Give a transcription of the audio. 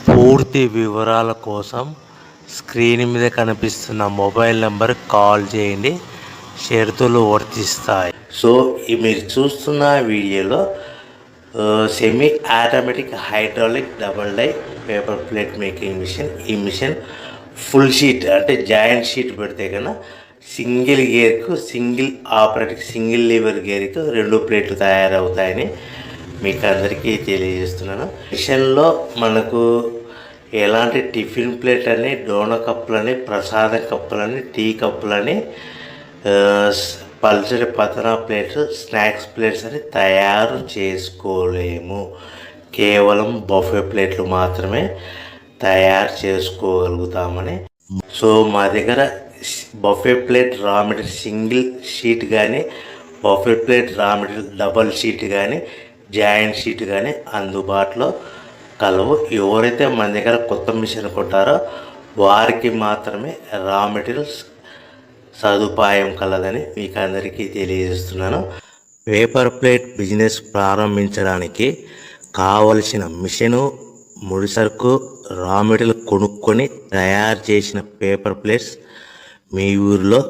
పూర్తి వివరాల కోసం స్క్రీన్ మీద కనిపిస్తున్న మొబైల్ నెంబర్ కాల్ చేయండి. షరతులు వర్తిస్తాయి. సో మీరు చూస్తున్న వీడియోలో semi automatic hydraulic double die paper plate making machine. ఈ మిషన్ ఫుల్ షీట్ అంటే జాయింట్ షీట్ పెడితే కన్నా సింగిల్ గేర్కు సింగిల్ ఆపరేటింగ్ సింగిల్ లీవర్ గేర్కు 2 ప్లేట్లు తయారవుతాయని మీకు అందరికీ తెలియజేస్తున్నాను. మిషన్లో మనకు ఎలాంటి టిఫిన్ ప్లేట్ అని, డోనా కప్పులని, ప్రసాదం కప్పులని, టీ కప్పులని, పల్చడి పతనా ప్లేట్స్, స్నాక్స్ ప్లేట్స్ అని తయారు చేసుకోలేము. కేవలం బఫే ప్లేట్లు మాత్రమే తయారు చేసుకోగలుగుతామని. సో మా దగ్గర buffet plate raw material single sheet కానీ, buffet plate raw material double sheet కానీ, జాయింట్ షీట్ కానీ అందుబాటులో కలవు. ఎవరైతే మన దగ్గర కొత్త మిషన్ కొంటారో వారికి మాత్రమే రా మెటీరియల్స్ సదుపాయం కలదని మీకు అందరికీ తెలియజేస్తున్నాను. పేపర్ ప్లేట్ బిజినెస్ ప్రారంభించడానికి కావలసిన మిషను, ముడిసరుకు, రా మెటీరియల్ కొనుక్కొని తయారు చేసిన పేపర్ ప్లేట్స్ మీ ఊరిలో